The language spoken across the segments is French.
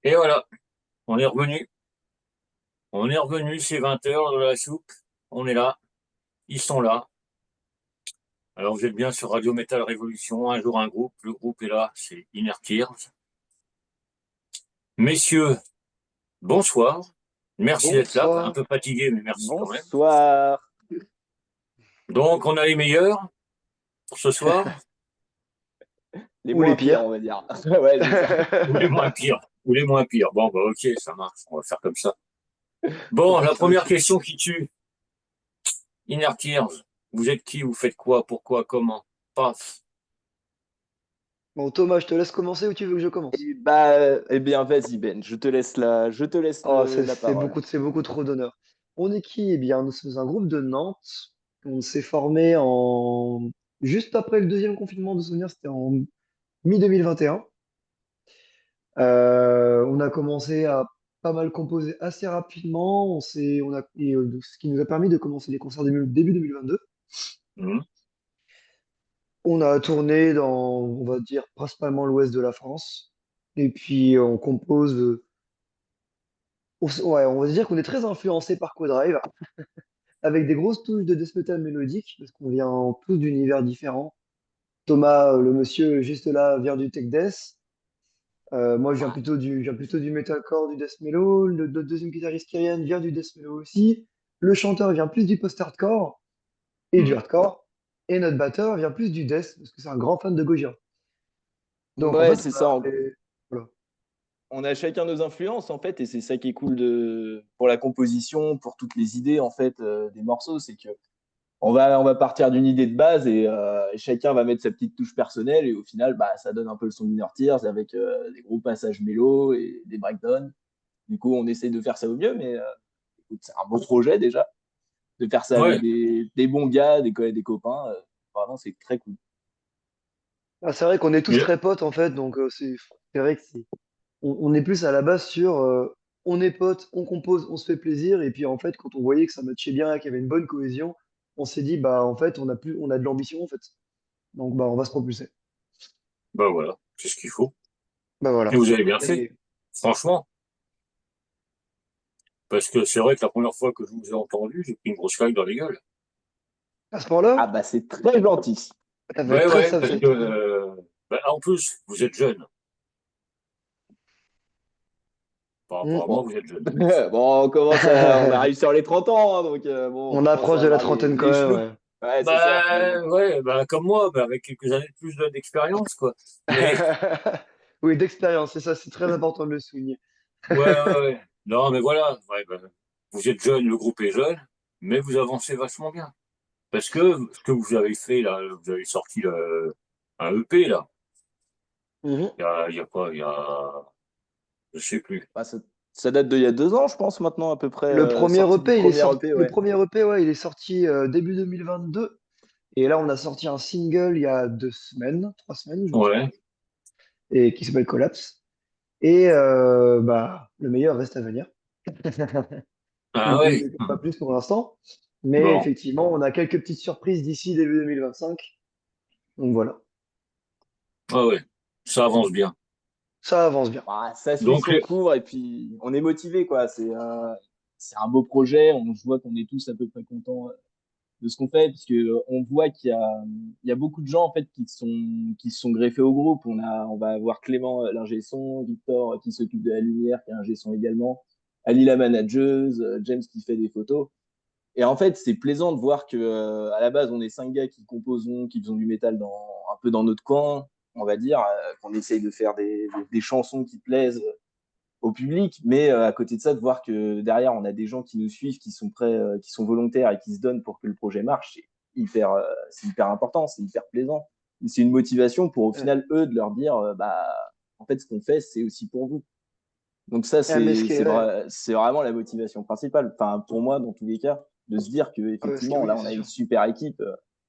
Et voilà, on est revenu. On est revenu, c'est 20 heures de la soupe. On est là. Ils sont là. Alors vous êtes bien sur Radio Metal Révolution. Un jour un groupe. Le groupe est là. C'est Inner Tears. Messieurs, bonsoir. Merci d'être là. Un Bonsoir. peu fatigué, mais merci quand même. Bonsoir. Donc on a les meilleurs pour ce soir. Les Ou les moins pires, pires. on va dire. Ouais, c'est ça. Ou les moins pires. Ou les moins pires. Bon, bah ok, ça marche. On va faire comme ça. Bon, la première Ok. question qui tue. Inner Tears. Vous êtes qui? Vous faites quoi? Pourquoi? Comment? Paf. Bon, Thomas, je te laisse commencer ou tu veux que je commence? Eh bien, vas-y, Ben. Je te laisse Oh, la parole. c'est beaucoup trop d'honneur. On est qui? Eh bien, nous sommes un groupe de Nantes. On s'est formé en juste après le deuxième confinement de souvenir, c'était en mi-2021. On a commencé à pas mal composer assez rapidement. Ce qui nous a permis de commencer les concerts début 2022. Mhm. On a tourné dans, on va dire, principalement l'ouest de la France. Et puis, on compose. Ouais, on va dire qu'on est très influencé par Codrive, avec des grosses touches de death metal mélodique, parce qu'on vient tous d'univers différents. Thomas, le monsieur juste là, vient du tech death. Moi, je viens plutôt du metalcore, du death mellow. Le deuxième guitariste, Kyrian, vient du death mellow aussi. Le chanteur vient plus du post-hardcore et du Mhm. hardcore. Et notre batteur vient plus du death, parce que c'est un grand fan de Gojira. Donc, en Ouais, fait, c'est ça. voilà. On a chacun nos influences, en fait, et c'est ça qui est cool pour la composition, pour toutes les idées, en fait, des morceaux. C'est que on va partir d'une idée de base et chacun va mettre sa petite touche personnelle et au final, bah, ça donne un peu le son Inner Tears avec des gros passages mélo et des breakdowns. Du coup, on essaie de faire ça au mieux, mais écoute, c'est un beau projet déjà. De faire ça avec Ouais, des bons gars, des copains, vraiment, c'est très cool. Ah, c'est vrai qu'on est tous mais très potes, en fait, donc c'est vrai que on est plus à la base sur on est potes, on compose, on se fait plaisir, et puis en fait, quand on voyait que ça matchait bien, qu'il y avait une bonne cohésion, on s'est dit, bah en fait, on a de l'ambition, en fait. Donc, bah, on va se propulser. bah voilà, c'est ce qu'il faut. Bah Et voilà. vous avez bien fait, Et franchement, parce que c'est vrai que la première fois que je vous ai entendu, j'ai pris une grosse claque dans les gueules. à ce Ah moment-là, bah c'est très gentil. ça va être Ouais, très ouais, parce que, sympathique. bah, en plus, vous êtes jeune. Par rapport à moi, Bon. vous êtes jeune. Bon, on arrive sur les 30 ans, hein, donc bon, on On commence approche à de la avoir trentaine quand les même, cheveux. ouais. Ouais, c'est ça, mais bon. Bah, ouais, bah, comme moi, bah, avec quelques années de plus d'expérience, quoi. Mais, Oui, d'expérience, c'est ça, c'est très important de le souligner. ouais, ouais, ouais. Non, mais voilà, ouais, bah, vous êtes jeune, le groupe est jeune, mais vous avancez vachement bien. Parce que ce que vous avez fait, là, vous avez sorti un EP, là. Mhm. Il y a quoi? Il y a, je sais plus. Bah, ça date d'il y a 2 ans, je pense, maintenant, à peu près, Le premier sortie du EP, premier EP, le ouais. premier EP, ouais, il est sorti début 2022. Et là, on a sorti un single il y a 2 semaines, 3 semaines, je me souviens Ouais. plus, et qui s'appelle Collapse. Et bah, le meilleur reste à venir. Je Ah ne ouais. communique pas plus pour l'instant. Mais Bon. effectivement, on a quelques petites surprises d'ici début 2025. Donc voilà, Ah ouais. Ça avance bien. ça avance bien. Bah, ça suit Donc, son cours et puis on est motivé, quoi. C'est un beau projet. Je vois qu'on est tous à peu près contents de ce qu'on fait, parce que on voit il y a beaucoup de gens en fait qui se sont greffés au groupe. On va avoir Clément, l'ingé son, Victor qui s'occupe de la lumière, qui est ingé son également, Ali la manageuse, James qui fait des photos. Et en fait, c'est plaisant de voir que à la base, on est 5 gars qui composons, qui faisons du métal un peu dans notre coin, on va dire, qu'on essaye de faire des chansons qui plaisent au public, mais à côté de ça, de voir que derrière, on a des gens qui nous suivent, qui sont prêts, qui sont volontaires et qui se donnent pour que le projet marche, c'est hyper important, c'est hyper plaisant. C'est une motivation pour au Ouais. final, eux, de leur dire, bah, en fait, ce qu'on fait, c'est aussi pour vous. Donc ça, Mais ce qui est, ouais, c'est vraiment la motivation principale. Enfin, pour moi, dans tous les cas, de se dire que effectivement, là, oui, on c'est a une sûr. super équipe,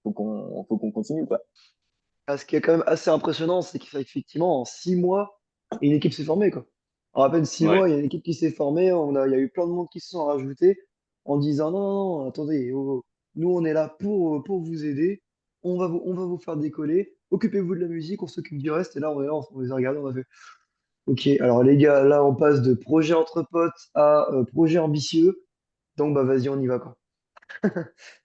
faut qu'on continue, quoi. Ce qui est quand même assez impressionnant, c'est qu'effectivement, en 6 mois, une équipe s'est formée, quoi. En à peine six ouais. mois, il y a une équipe qui s'est formée. Il y a eu plein de monde qui se sont rajoutés en disant non, non, non, attendez, oh, oh, nous on est là pour vous aider. On va vous faire décoller. Occupez-vous de la musique, on s'occupe du reste. Et là, on est là, on les a regardés, on a fait. Ok, alors les gars, là on passe de projet entre potes à projet ambitieux. Donc bah vas-y, on y va quoi. Ouais,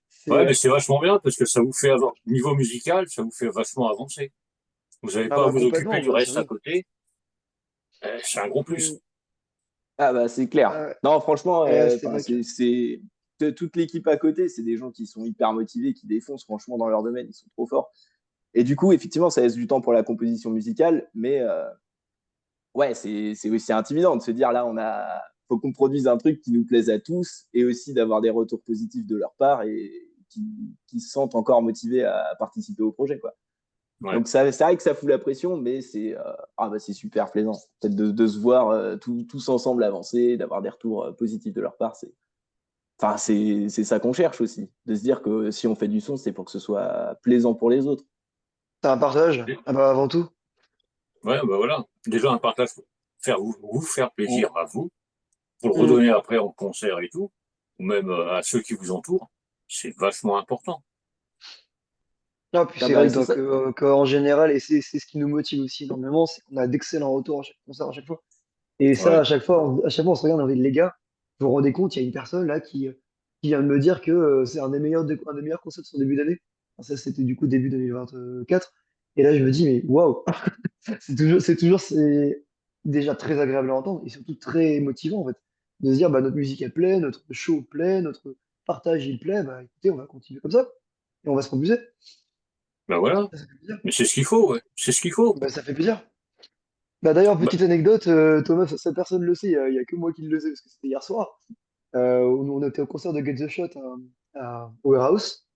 C'est mais c'est vachement bien parce que ça vous fait avoir, niveau musical, ça vous fait vachement avancer. Vous n'avez ah pas à bah vous occuper complètement, du bah reste à surtout. côté. C'est un gros plus. Mm. Ah bah c'est clair. Ah, Non, franchement, c'est vrai que toute l'équipe à côté, c'est des gens qui sont hyper motivés, qui défoncent franchement dans leur domaine, ils sont trop forts. Et du coup, effectivement, ça laisse du temps pour la composition musicale, mais ouais, c'est aussi intimidant de se dire là, faut qu'on produise un truc qui nous plaise à tous et aussi d'avoir des retours positifs de leur part et qui, qui se sentent encore motivés à participer au projet, quoi. Ouais. Donc c'est vrai que ça fout la pression, mais c'est super plaisant. Peut-être de se voir tous ensemble avancer, d'avoir des retours positifs de leur part, c'est ça qu'on cherche aussi, de se dire que si on fait du son, c'est pour que ce soit plaisant pour les autres. c'est un partage. Ah bah avant tout. Ouais, bah voilà. Déjà, un partage, faire vous faire Mm. plaisir à vous, pour le Mm. redonner après en concert et tout, ou même à ceux qui vous entourent, c'est vachement important. Non, puis Ah c'est vrai bah, que, c'est ça. qu'en général, et c'est ce qui nous motive aussi énormément, c'est qu'on a d'excellents retours à chaque concert à chaque fois. Et ça, Ouais. à chaque fois, on se regarde, on dit, les gars, vous vous rendez compte, il y a une personne là qui vient de me dire que c'est un des meilleurs concerts de son début d'année. Enfin, ça, c'était du coup début 2024. Et là, je me dis, mais waouh, c'est déjà très agréable à entendre et surtout très motivant en fait. De se dire, bah, notre musique elle plaît, notre show plaît, notre partage il plaît, bah écoutez, on va continuer comme ça et on va se remuser. Ben voilà. Ça fait plaisir. Mais c'est ce qu'il faut, ouais. C'est ce qu'il faut. Bah, ça fait plaisir. Bah, d'ailleurs, Bah, petite anecdote, Thomas, cette personne le sait, il y a que moi qui le sais parce que c'était hier soir. On était au concert de Get the Shot au Warehouse.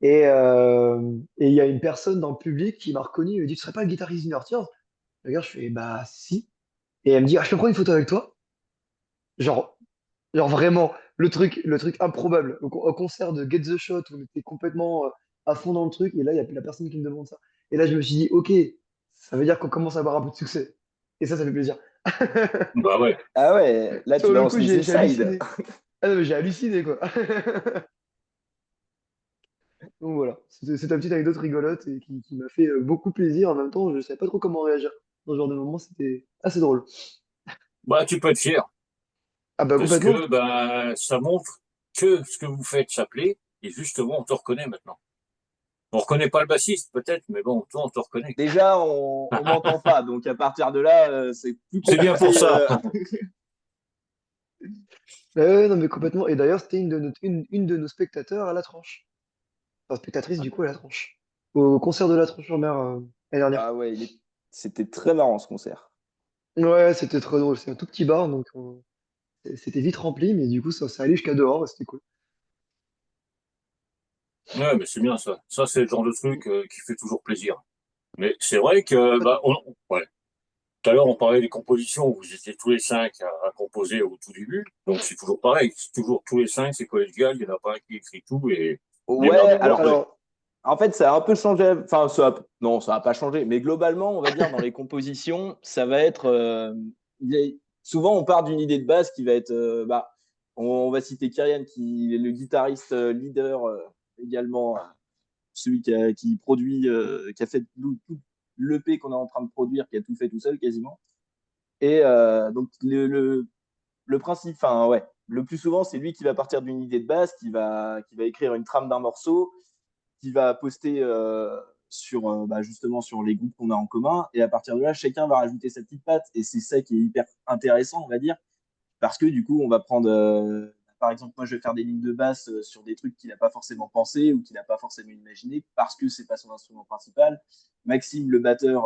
Et il y a une personne dans le public qui m'a reconnu. Elle me dit, tu serais pas le guitariste d'Inner Tears? Je regarde, je fais, bah si. Et elle me dit, ah, je peux prendre une photo avec toi? Genre, genre vraiment, le truc improbable. Au concert de Get the Shot, où on était complètement à fond dans le truc. Et là, il y a la personne qui me demande ça. Et là, je me suis dit, ok, ça veut dire qu'on commence à avoir un peu de succès. Et ça fait plaisir. bah ouais. Ah ouais, là tu Sur le balances coup, les j'ai insides. halluciné. Ah non, mais j'ai halluciné, quoi. Donc voilà, c'est une petite anecdote rigolote et qui m'a fait beaucoup plaisir. En même temps, je ne savais pas trop comment réagir. Dans ce genre de moment, c'était assez drôle. Bah, tu peux être fier. Ah bah Parce complètement. que bah, ça montre que ce que vous faites, ça plaît. Et justement, on te reconnaît maintenant. On reconnaît pas le bassiste, peut-être, mais bon, toi, on te reconnaît. Déjà, on m'entend pas, donc à partir de là, c'est plus C'est bien pour compliqué. ça. Ouais, non, mais complètement. Et d'ailleurs, c'était une de nos spectateurs à la tranche. Enfin, spectatrice, du coup, à la tranche. Au concert de la tranche en mer l'année dernière. Ah ouais, c'était très marrant ce concert. Ouais, c'était très drôle. C'est un tout petit bar, donc c'était vite rempli, mais du coup, ça allait jusqu'à dehors, c'était cool. Ouais, mais c'est bien ça. Ça, c'est le genre de truc qui fait toujours plaisir. Mais c'est vrai que, bah, ouais. Tout à l'heure, on parlait des compositions. Vous étiez tous les cinq à composer au tout début. Donc, c'est toujours pareil. C'est toujours tous les cinq, c'est collégial. Il n'y en a pas un qui écrit tout et Ouais, démerdez-vous alors après. Alors, en fait, ça a un peu changé. Enfin, non, ça n'a pas changé. Mais globalement, on va dire dans les compositions, ça va être. Souvent, on part d'une idée de base qui va être. On va citer Kyrian, qui est le guitariste leader également, celui qui produit, qui a fait tout l'EP qu'on est en train de produire, qui a tout fait tout seul quasiment. Et donc, le principe, enfin, ouais, le plus souvent, c'est lui qui va partir d'une idée de base, qui va écrire une trame d'un morceau qui va poster justement sur les groupes qu'on a en commun. Et à partir de là, chacun va rajouter sa petite patte. Et c'est ça qui est hyper intéressant, on va dire, parce que du coup, on va prendre, par exemple, moi, je vais faire des lignes de basse sur des trucs qu'il n'a pas forcément pensé ou qu'il n'a pas forcément imaginé, parce que c'est pas son instrument principal. Maxime, le batteur,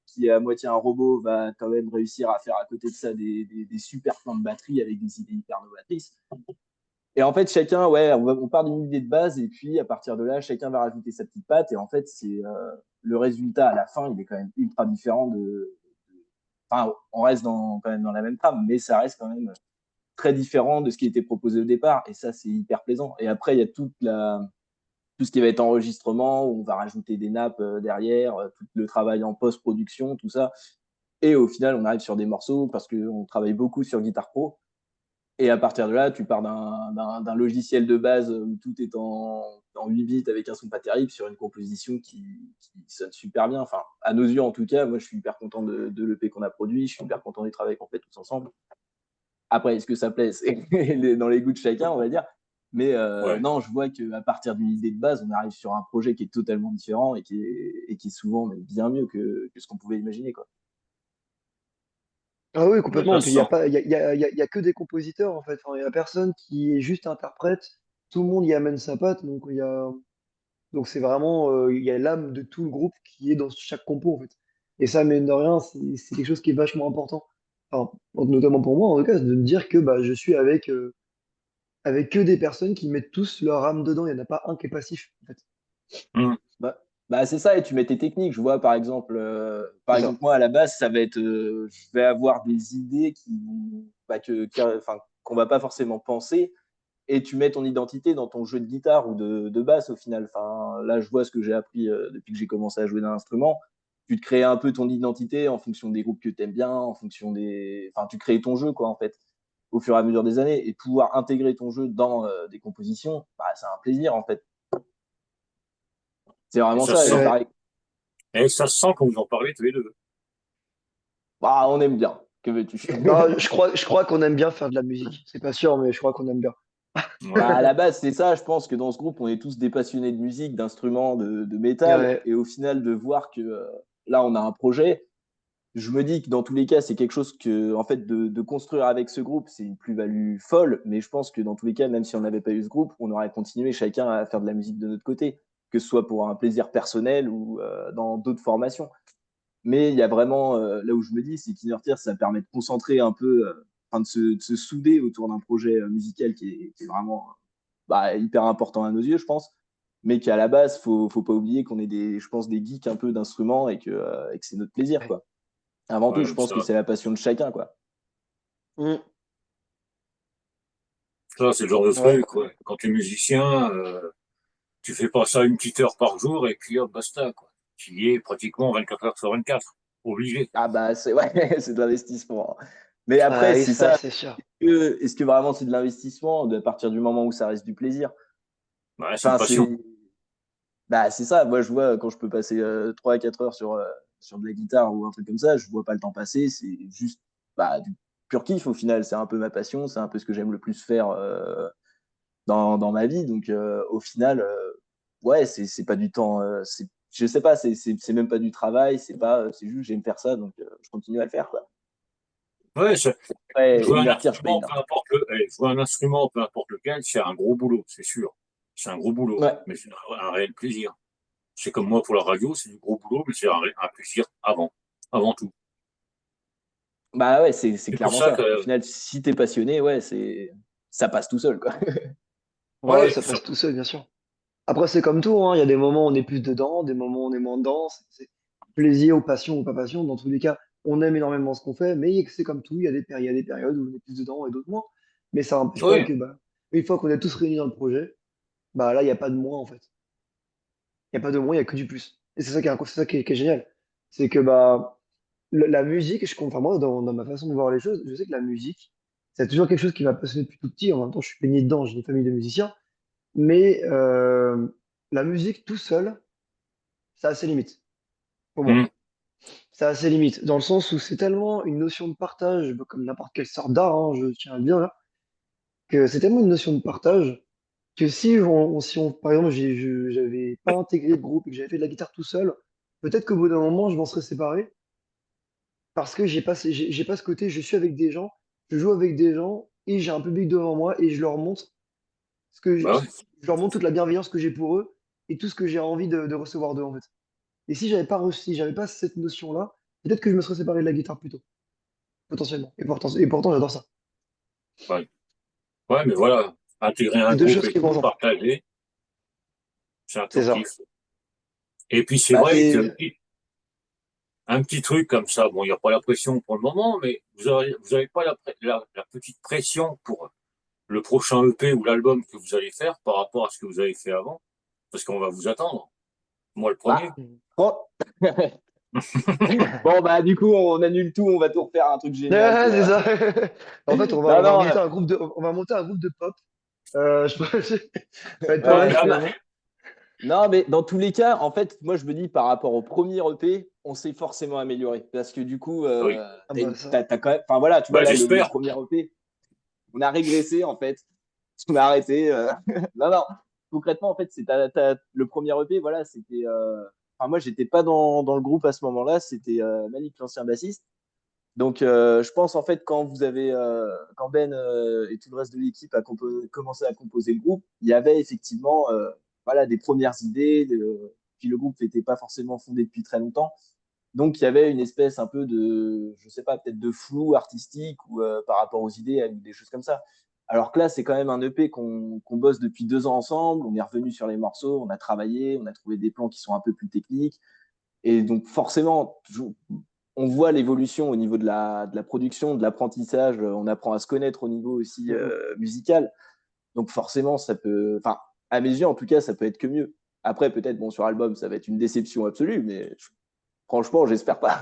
qui est à moitié un robot, va quand même réussir à faire à côté de ça des super plans de batterie avec des idées hyper novatrices. Et en fait, chacun, ouais, on part d'une idée de base et puis à partir de là, chacun va rajouter sa petite patte. Et en fait, c'est le résultat à la fin, il est quand même ultra différent Enfin, on reste quand même dans la même trame, mais ça reste quand même très différent de ce qui était proposé au départ. Et ça, c'est hyper plaisant. Et après, il y a tout ce qui va être enregistrement, où on va rajouter des nappes derrière, tout le travail en post-production, tout ça. Et au final, on arrive sur des morceaux parce qu'on travaille beaucoup sur Guitar Pro. Et à partir de là, tu pars d'un logiciel de base où tout est en 8 bits avec un son pas terrible sur une composition qui sonne super bien. Enfin, à nos yeux en tout cas, moi je suis hyper content de l'EP qu'on a produit, je suis hyper content du travail qu'on fait tous ensemble. Après, est-ce que ça plaît? C'est dans les goûts de chacun, on va dire. Mais Ouais. non, je vois qu'à partir d'une idée de base, on arrive sur un projet qui est totalement différent et qui est souvent mais bien mieux que ce qu'on pouvait imaginer, quoi. Ah oui, Mais ça complètement. se Puis il y a sent. pas, il y a que des compositeurs en fait. Enfin, il y a personne qui est juste interprète. Tout le monde y amène sa patte. Donc c'est vraiment, il y a l'âme de tout le groupe qui est dans chaque compo en fait. Et ça, mine de rien, c'est quelque chose qui est vachement important. Enfin, notamment pour moi en tout cas, de me dire que bah, je suis avec que des personnes qui mettent tous leur âme dedans. Il n'y en a pas un qui est passif en fait. Hum, Bah, c'est ça, et tu mets tes techniques. Je vois, par C'est exemple, ça. moi, à la base, ça va être, je vais avoir des idées enfin, qu'on va pas forcément penser, et tu mets ton identité dans ton jeu de guitare ou de basse au final. Enfin, là, je vois ce que j'ai appris depuis que j'ai commencé à jouer d'un instrument. Tu te crées un peu ton identité en fonction des groupes que tu aimes bien, en fonction enfin, tu crées ton jeu, quoi, en fait, au fur et à mesure des années, et pouvoir intégrer ton jeu dans des compositions, bah, c'est un plaisir, en fait. C'est et vraiment ça se ça, Et et sent. ouais. pareil. Et ça se sent quand vous en parlez tous les deux. Bah, on aime bien. Que veux-tu? Non, je crois qu'on aime bien faire de la musique. C'est pas sûr, mais je crois qu'on aime bien. Bah, Ouais. à la base, c'est ça. Je pense que dans ce groupe, on est tous des passionnés de musique, d'instruments, de métal. Ouais. Et au final, de voir que là, on a un projet, je me dis que dans tous les cas, c'est quelque chose que, en fait, de construire avec ce groupe, c'est une plus-value folle. Mais je pense que dans tous les cas, même si on n'avait pas eu ce groupe, on aurait continué chacun à faire de la musique de notre côté, que ce soit pour un plaisir personnel ou dans d'autres formations. Mais il y a vraiment, là où je me dis, c'est qu'Inner Tears, ça permet de concentrer un peu, enfin, de se souder autour d'un projet musical qui est vraiment bah, hyper important à nos yeux, je pense. Mais qu'à la base, faut pas oublier qu'on est je pense, des geeks un peu d'instruments et que c'est notre plaisir, quoi. Avant tout, Ouais, je mais pense ça, que c'est la passion de chacun, quoi. Mm. ça c'est le genre de Ouais. truc, ouais. Quand tu es musicien, tu fais pas ça une petite heure par jour et puis hop, basta, quoi. Tu y es pratiquement 24 heures sur 24. Obligé. Ah bah, c'est ouais, c'est de l'investissement, hein. Mais Ah après, oui, c'est ça, ça. c'est sûr. Est-ce que vraiment c'est de l'investissement à partir du moment où ça reste du plaisir? Ouais, c'est une Enfin, passion. c'est ça. Moi, je vois quand je peux passer 3 à 4 heures sur de la guitare ou un truc comme ça, je vois pas le temps passer. C'est juste bah, du pur kiff au final. C'est un peu ma passion, c'est un peu ce que j'aime le plus faire dans ma vie. Donc, au final, ouais, c'est pas du temps. Je sais pas, c'est même pas du travail. C'est juste j'aime faire ça, donc je continue à le faire, quoi. Ouais, Après, Inner Tears, c'est pas énorme. jouer un instrument, peu importe lequel, c'est un gros boulot, c'est sûr. C'est un gros boulot, Ouais, mais c'est un réel plaisir. C'est comme moi pour la radio, c'est du gros boulot, mais c'est un plaisir avant tout. bah ouais, c'est C'est pour clairement ça ça. Au que, final, si t'es passionné, ouais, ça passe tout seul, quoi. Ouais, ouais, ça passe tout seul, bien sûr. Après, c'est comme tout, hein. Il y a des moments où on est plus dedans, des moments où on est moins dedans. C'est plaisir ou passion ou pas passion. Dans tous les cas, on aime énormément ce qu'on fait, mais c'est comme tout. Il y a des périodes où on est plus dedans et d'autres moins. Mais ça n'empêche pas oui, que, bah, une fois qu'on est tous réunis dans le projet, bah là, il n'y a pas de moins, en fait. Il n'y a pas de moins, il n'y a que du plus. Et c'est ça qui est génial. C'est que, bah, la musique, enfin, moi, dans ma façon de voir les choses, je sais que la musique, c'est toujours quelque chose qui m'a passionné depuis tout petit. En même temps, je suis baigné dedans, j'ai une famille de musiciens. Mais la musique tout seul, ça a ses limites, pour hum, moi. Ça a ses limites, dans le sens où c'est tellement une notion de partage, bah, comme n'importe quelle sorte d'art, hein, je tiens à le dire là, que c'est tellement une notion de partage que si par exemple, j'avais pas intégré le groupe et que j'avais fait de la guitare tout seul, peut-être qu'au bout d'un moment, je m'en serais séparé parce que j'ai pas ce côté, je suis avec des gens, je joue avec des gens et j'ai un public devant moi et je leur montre bah ouais, je leur montre toute la bienveillance que j'ai pour eux et tout ce que j'ai envie de recevoir d'eux en fait. Et si j'avais pas cette notion-là, peut-être que je me serais séparé de la guitare plus tôt, potentiellement. Et pourtant j'adore ça. ouais. Ouais, mais voilà, intégrer un C'est deux groupe choses et qui vont tout, ensemble. partager, c'est un C'est tout ça. kiff. Et puis c'est Bah, vrai que Et un petit truc comme ça, bon, il n'y a pas la pression pour le moment, mais vous avez pas la petite pression pour le prochain EP ou l'album que vous allez faire par rapport à ce que vous avez fait avant, parce qu'on va vous attendre. Moi, le premier. bah, oh. Bon, bah, du coup, on annule tout, on va tout refaire un truc génial, ah, c'est quoi. ça. En fait, Non, on va non, monter un groupe de pop. Je pense que ça va être pas Ouais, mal mais finalement. Non, mais dans tous les cas, en fait, moi, je me dis par rapport au premier EP, on s'est forcément amélioré. Parce que du coup, Oui. Ah bah ça. t'as quand même. Enfin, voilà, tu vois, Bah, là, le j'espère. premier EP, on a régressé, en fait. On a arrêté. Non, non. Concrètement, en fait, le premier EP, voilà, c'était. Enfin, moi, j'étais pas dans le groupe à ce moment-là. C'était Malik, l'ancien bassiste. Donc, je pense, en fait, quand Ben et tout le reste de l'équipe a commencé à composer le groupe, il y avait effectivement voilà, des premières idées. Puis le groupe n'était pas forcément fondé depuis très longtemps. Donc, il y avait une espèce un peu de, je sais pas, peut-être de flou artistique ou par rapport aux idées ou des choses comme ça. Alors que là, c'est quand même un EP qu'on bosse depuis 2 ans ensemble. On est revenu sur les morceaux, on a travaillé, on a trouvé des plans qui sont un peu plus techniques. Et donc, forcément, on voit l'évolution au niveau de la production, de l'apprentissage. On apprend à se connaître au niveau aussi Mhm. musical. Donc, forcément, ça peut. Enfin, à mes yeux, en tout cas, ça peut être que mieux. Après, peut-être, bon, sur album, ça va être une déception absolue, mais franchement, j'espère pas.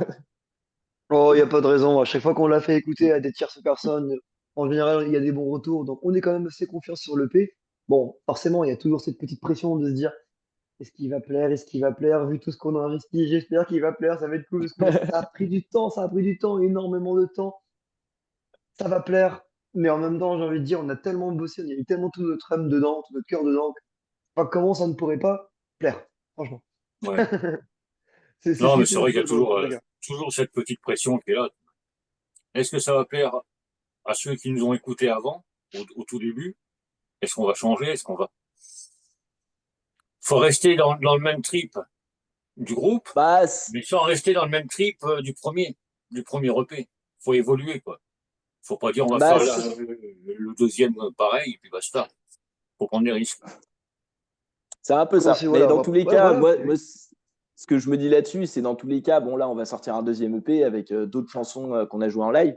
Oh, il n'y a pas de raison. À chaque fois qu'on l'a fait écouter à des tierces personnes, en général, il y a des bons retours. Donc, on est quand même assez confiant sur l'EP. Bon, forcément, il y a toujours cette petite pression de se dire, est-ce qu'il va plaire? Est-ce qu'il va plaire? Vu tout ce qu'on a investi, j'espère qu'il va plaire. Ça va être cool parce que ça a pris du temps, ça a pris du temps, énormément de temps. Ça va plaire. Mais en même temps, j'ai envie de dire, on a tellement bossé, on a mis tellement tout notre âme dedans, tout notre cœur dedans. Enfin, comment ça ne pourrait pas plaire? Franchement. Ouais. C'est ce Non, qui mais est c'est plus vrai qu'il y a important dans toujours, tous les cas. toujours cette petite pression qui est là. Est-ce que ça va plaire à ceux qui nous ont écoutés avant, au tout début? Est-ce qu'on va changer? Est-ce qu'on va. Faut rester dans le même trip du groupe, Bah, mais sans rester dans le même trip du premier EP. Faut évoluer, quoi. Faut pas dire on va bah, faire le deuxième pareil, et puis basta. Faut prendre des risques. c'est un peu Bon, ça. c'est Mais voilà, dans tous les ouais, cas, voilà, moi, ce que je me dis là-dessus, c'est dans tous les cas, bon, là, on va sortir un deuxième EP avec d'autres chansons qu'on a jouées en live.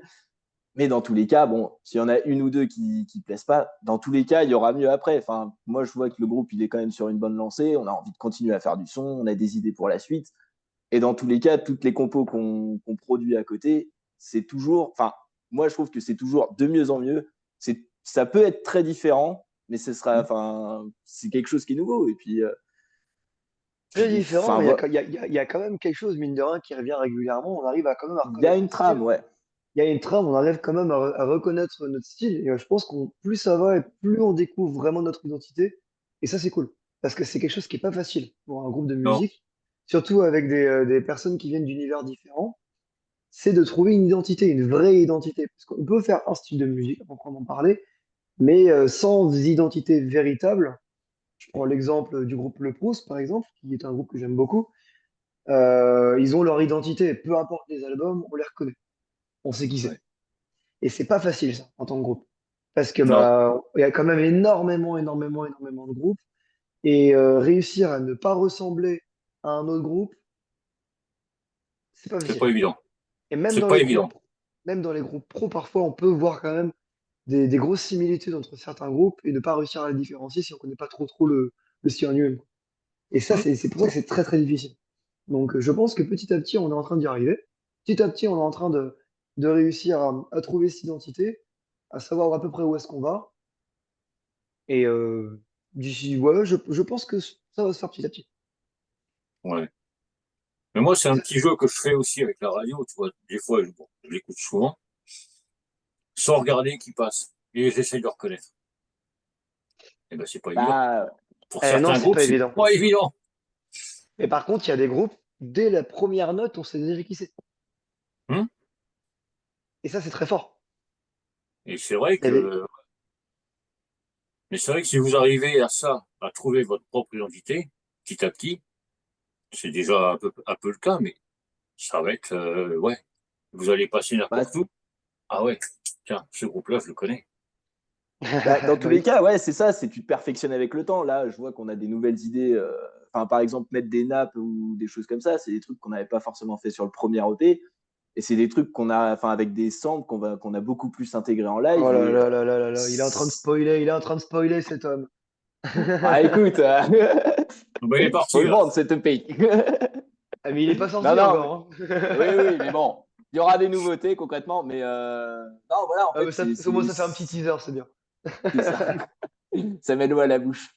Mais dans tous les cas, bon, s'il y en a une ou deux qui ne plaisent pas, dans tous les cas, il y aura mieux après. Enfin, moi, je vois que le groupe, il est quand même sur une bonne lancée. On a envie de continuer à faire du son. On a des idées pour la suite. Et dans tous les cas, toutes les compos qu'on produit à côté, c'est toujours. Enfin, moi, je trouve que c'est toujours de mieux en mieux. Ça peut être très différent, mais enfin, c'est quelque chose qui est nouveau. Et puis, très différent, enfin, mais il y a quand même quelque chose, mine de rien, qui revient régulièrement. On arrive à quand même à il y a reconnaître une notre style. trame, ouais. Il y a une trame, on arrive quand même à reconnaître notre style. Et je pense qu'on plus ça va et plus on découvre vraiment notre identité. Et ça, c'est cool. Parce que c'est quelque chose qui est pas facile pour un groupe de Non. musique, surtout avec des personnes qui viennent d'univers différents. C'est de trouver une identité, une vraie identité. Parce qu'on peut faire un style de musique, à proprement parler, mais sans identité véritable. Je prends l'exemple du groupe Le Proust, par exemple, qui est un groupe que j'aime beaucoup. Ils ont leur identité, peu importe les albums, on les reconnaît, on sait qui Ouais. c'est. Et c'est pas facile ça, en tant que groupe. Parce que Non, bah, il y a quand même énormément, énormément, énormément de groupes. Et réussir à ne pas ressembler à un autre groupe, c'est pas c'est facile. pas évident. Et même C'est dans pas les évident. groupes, même dans les groupes pro, parfois, on peut voir quand même des grosses similitudes entre certains groupes et ne pas réussir à les différencier si on connaît pas trop le style en lui-même. Et ça, Hmm. c'est pour ça que c'est très, très difficile. Donc, je pense que petit à petit, on est en train d'y arriver. Petit à petit, on est en train de réussir à trouver cette identité, à savoir à peu près où est-ce qu'on va. Et d'ici, ouais, je pense que ça va se faire petit à petit. Ouais. Mais moi, c'est un petit jeu que je fais aussi avec la radio, tu vois. Des fois, bon, je l'écoute souvent, sans regarder qui passe. Et j'essaie de le reconnaître. Et ben, c'est pas évident. Bah, Pour Non, certains c'est groupes, pas c'est évident. pas évident. Mais par contre, il y a des groupes, dès la première note, on sait déjà qui c'est. Hmm. Et ça, c'est très fort. Et c'est vrai Il y a des- que, mais c'est vrai que si vous arrivez à ça, à trouver votre propre identité, petit à petit, c'est déjà un peu le cas, mais ça va être, ouais, vous allez passer bah, n'importe où. Ah ouais, tiens, ce groupe-là, je le connais. dans tous Bah les oui. cas, ouais, c'est ça, c'est tu te perfectionnes avec le temps. Là, je vois qu'on a des nouvelles idées. Enfin, par exemple, mettre des nappes ou des choses comme ça, c'est des trucs qu'on n'avait pas forcément fait sur le premier EP. Et c'est des trucs qu'on a, enfin, avec des samples qu'on a beaucoup plus intégrés en live. Oh là Et là là là là là, il est en train de spoiler, il est en train de spoiler cet homme. ah, écoute, Bon, ben, il est faut parti, le là. vendre cette EP. Ah, mais il est pas Non, sorti non, encore, oui, hein. oui, mais bon, il y aura des nouveautés concrètement. Mais non, voilà, en Ah, fait, mais ça, au moins, ça fait un petit teaser, c'est bien. c'est ça. Ça met l'eau à la bouche.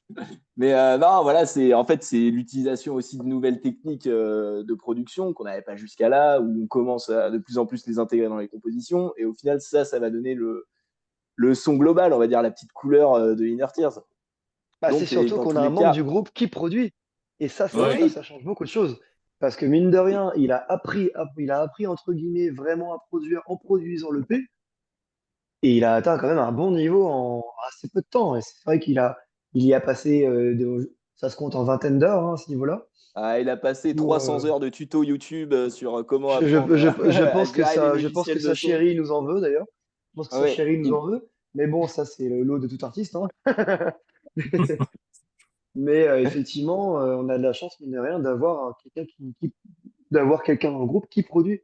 Mais non, voilà, en fait, c'est l'utilisation aussi de nouvelles techniques de production qu'on n'avait pas jusqu'à là, où on commence à de plus en plus les intégrer dans les compositions. Et au final, ça va donner le son global, on va dire, la petite couleur de Inner Tears. Bah, c'est Donc, surtout dans qu'on tous a un les membre du cas, groupe qui produit. Et Ouais, oui, ça change beaucoup de choses. Parce que mine de rien, il a appris entre guillemets vraiment à produire en produisant le P. Et il a atteint quand même un bon niveau en assez peu de temps. Et c'est vrai il y a passé, ça se compte en vingtaine d'heures, hein, à ce niveau-là. il a passé Pour, 300 heures de tuto YouTube sur comment apprendre à que gérer les je pense que logiciels de sa son. chérie nous en veut d'ailleurs. Je pense que sa Ouais, chérie nous en veut. Mais bon, ça, c'est le lot de tout artiste, hein. Mais effectivement, on a de la chance, mine de rien, d'avoir d'avoir quelqu'un dans le groupe qui produit.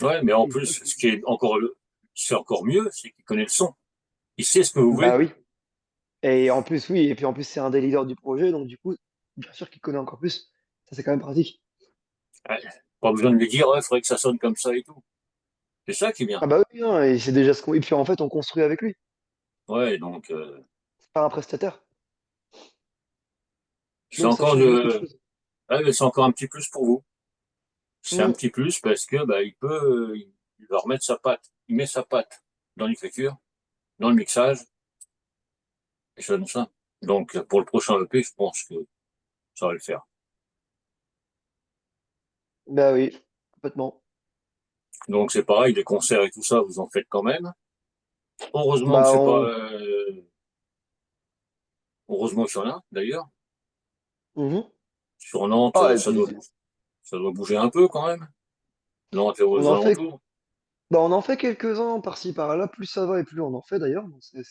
ouais, mais en Et plus, ça, c'est encore mieux, c'est qu'il connaît le son. Il sait ce que vous bah voulez. oui. Et en plus, oui. Et puis en plus, c'est un des leaders du projet. Donc du coup, bien sûr qu'il connaît encore plus. Ça, c'est quand même pratique. Ouais, pas besoin de lui dire, il faudrait que ça sonne comme ça et tout. C'est ça qui est bien. Ah bah oui, hein, et c'est déjà ce qu'on. Et puis en fait, on construit avec lui. Ouais, donc C'est pas un prestataire. c'est Donc ça encore change beaucoup de de, choses. ouais, mais c'est encore un petit plus pour vous. C'est un Mm. petit plus parce que bah, il va remettre sa patte. Il met sa patte dans l'écriture, dans le mixage, et ça donne ça. Donc pour le prochain EP, je pense que ça va le faire. Bah oui, complètement. Donc c'est pareil, les concerts et tout ça, vous en faites quand même. Heureusement que Bah c'est pas, on. heureusement qu'il y en a d'ailleurs. Mhm. Sur Nantes, ah, et puis ça doit bouger un peu quand même. Nantes et On aux en fait. alentours. Bah, on en fait quelques-uns par-ci par-là, plus ça va et plus on en fait d'ailleurs, donc c'est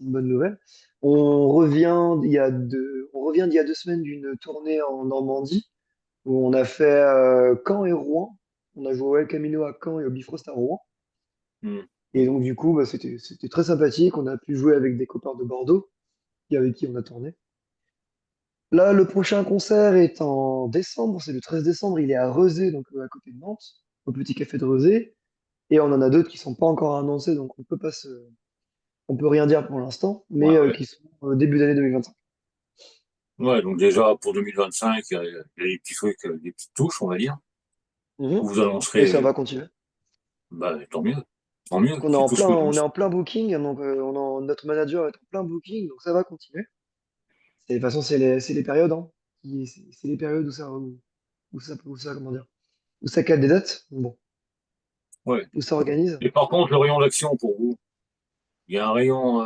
une bonne nouvelle. On revient d'il y a 2 semaines d'une tournée en Normandie où on a fait Caen et Rouen. On a joué au El Camino à Caen et au Bifrost à Rouen. Hmm. Et donc du coup, bah, c'était très sympathique. On a pu jouer avec des copains de Bordeaux avec qui on a tourné. Là, le prochain concert est en décembre, c'est le 13 décembre. Il est à Rezé, donc à côté de Nantes, au Petit Café de Rezé. Et on en a d'autres qui sont pas encore annoncés, donc on peut rien dire pour l'instant, Ouais, mais ouais. qui sont au début d'année 2025. Ouais, donc déjà pour 2025, il y a des petits trucs, des petites touches, on va dire. Mhm. Vous Et ça annoncerez, va continuer. bah, tant mieux. Tant mieux, Donc c'est tout ce que on est j'annonce. en plein booking, donc notre manager est en plein booking, donc ça va continuer. De toute façon, c'est les périodes, hein. C'est les périodes où ça, comment dire, où ça cale des dates, bon, Ouais. où ça organise. Et par contre, le rayon d'action pour vous, il y a un rayon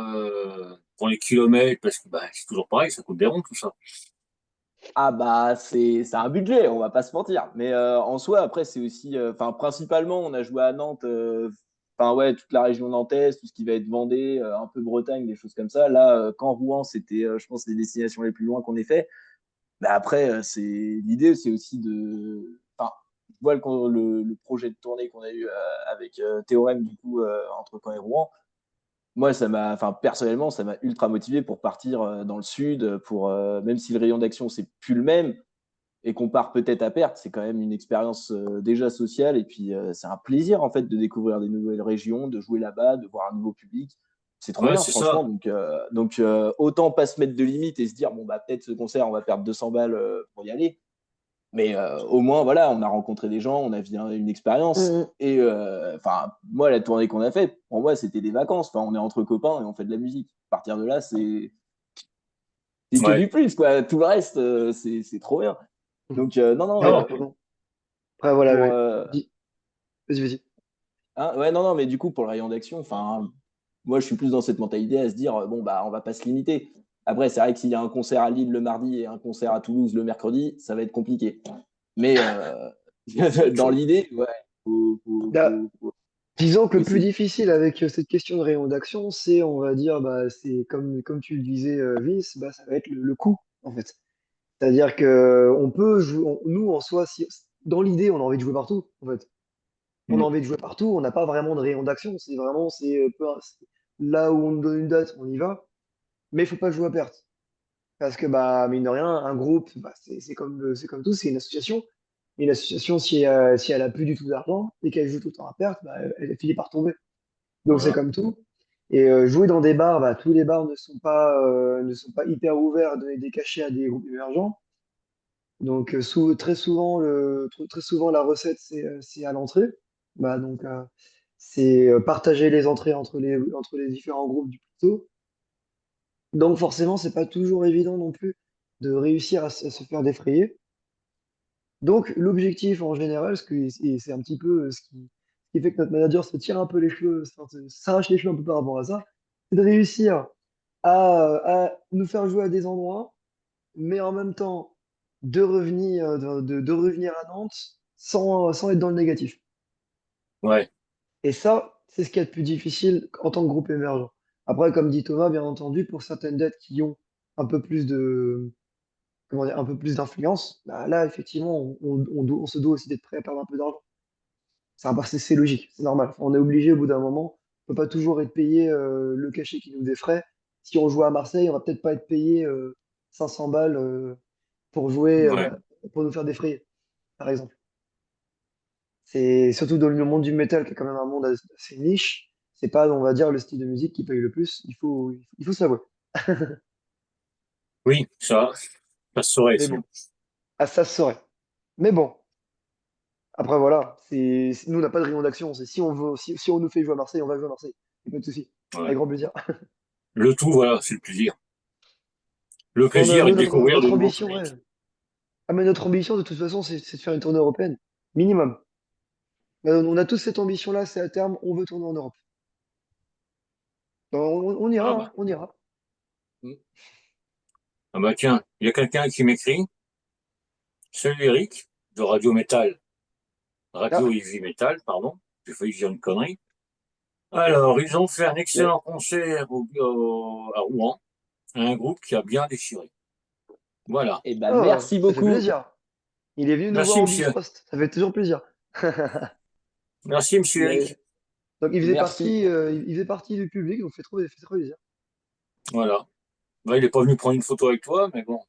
pour les kilomètres, parce que bah, c'est toujours pareil, ça coûte des ronds, tout ça. ah bah c'est un budget, on va pas se mentir. Mais en soi, après c'est aussi, enfin principalement, on a joué à Nantes, enfin ouais, toute la région nantaise, tout ce qui va être Vendée, un peu Bretagne, des choses comme ça. Là, quand Rouen, c'était, je pense, les destinations les plus loin qu'on ait fait. Bah après, c'est l'idée, c'est aussi de, enfin, je vois le projet de tournée qu'on a eu avec Théorème du coup entre Caen et Rouen. Moi, enfin, personnellement, ça m'a ultra motivé pour partir dans le sud, pour, même si le rayon d'action, c'est plus le même et qu'on part peut-être à perte, c'est quand même une expérience déjà sociale et puis c'est un plaisir en fait de découvrir des nouvelles régions, de jouer là-bas, de voir un nouveau public. C'est trop Ouais, bien, c'est ça. franchement. Donc autant pas se mettre de limite et se dire, bon, bah, peut-être ce concert, on va perdre 200 balles pour y aller. Mais au moins, voilà, on a rencontré des gens, on a vécu une expérience. Mhm. Et enfin, moi, la tournée qu'on a faite, pour moi, c'était des vacances. Enfin, on est entre copains et on fait de la musique. À partir de là, c'est que Ouais. du plus, quoi. Tout le reste, c'est trop bien. Mhm. Donc, non, non, Ouais, Non, complètement. Après, voilà, pour, ouais. Vas-y, vas-y. hein, ouais, non, non, mais du coup, pour le rayon d'action, enfin, moi, je suis plus dans cette mentalité à se dire, bon, bah, on va pas se limiter. Après, c'est vrai que s'il y a un concert à Lille le mardi et un concert à Toulouse le mercredi, ça va être compliqué. Mais c'est autre dans chose. l'idée, ouais, Là, disons que faut le plus essayer. difficile avec cette question de rayon d'action, c'est, on va dire, bah, c'est comme tu le disais, Vince, bah, ça va être le coût, en fait. C'est-à-dire que on peut jouer, nous, en soi, si, dans l'idée, on a envie de jouer partout, en fait. On a Hmm. envie de jouer partout, on n'a pas vraiment de rayon d'action. C'est vraiment, c'est là où on nous donne une date, on y va. Mais il faut pas jouer à perte. Parce que, bah, mine de rien, un groupe, bah, c'est comme tout, c'est une association. Et une association, si elle a plus du tout d'argent et qu'elle joue tout le temps à perte, bah, elle finit par tomber. Donc c'est Voilà. comme tout. Et jouer dans des bars, bah, tous les bars ne sont pas hyper ouverts à donner des cachets à des groupes émergents. Donc très souvent la recette c'est à l'entrée. Bah, donc c'est partager les entrées entre les différents groupes du plateau. Donc forcément c'est pas toujours évident non plus de réussir à se faire défrayer. Donc l'objectif en général, et c'est un petit peu ce qui fait que notre manager se tire un peu les cheveux, s'arrache les cheveux un peu par rapport à ça, c'est de réussir à nous faire jouer à des endroits mais en même temps de revenir à Nantes sans être dans le négatif. Ouais, Et ça, c'est ce qu'il y a de plus difficile en tant que groupe émergent. Après, comme dit Thomas, bien entendu, pour certaines dettes qui ont un peu plus comment dire, un peu plus d'influence, bah là, effectivement, on se doit aussi d'être prêt à perdre un peu d'argent. C'est logique, c'est normal. On est obligé au bout d'un moment. On peut pas toujours être payé le cachet qui nous défraie. Si on joue à Marseille, on va peut-être pas être payé 500 balles pour jouer, ouais. pour nous faire défrayer, par exemple. C'est surtout dans le monde du métal, qui est quand même un monde assez niche. C'est pas, on va dire, le style de musique qui paye le plus. Il faut s'avouer. Oui, ça se saurait, Mais ça. bon, ah, ça se saurait. Mais bon, après voilà, nous on n'a pas de rayon d'action. C'est si on veut, si on nous fait jouer à Marseille, on va jouer à Marseille. Y a pas de souci. Ouais. Avec grand plaisir. Le tout, voilà, c'est le plaisir. Le Non, plaisir est de notre, découvrir de notre nouveaux ambition, ouais. publics. Ah, mais notre ambition, de toute façon, c'est de faire une tournée européenne. Minimum. On a tous cette ambition-là, c'est à terme, on veut tourner en Europe. On ira, Ah hein, bah, on ira. ah bah tiens, il y a quelqu'un qui m'écrit. Salut Eric, de Radio Metal. Radio Ah, Easy Metal, pardon. J'ai failli dire une connerie. Alors, ils ont fait un Mais, excellent concert à Rouen. Un groupe qui a bien déchiré. Voilà. eh ben, oh, merci ça fait beaucoup. plaisir. Il est venu nous voir Merci, au monsieur. Bifrost. Ça fait toujours plaisir. Merci, monsieur Mais, Eric. Donc merci. il faisait partie du public, donc fait trop plaisir. Voilà. Bah, il est pas venu prendre une photo avec toi, mais bon.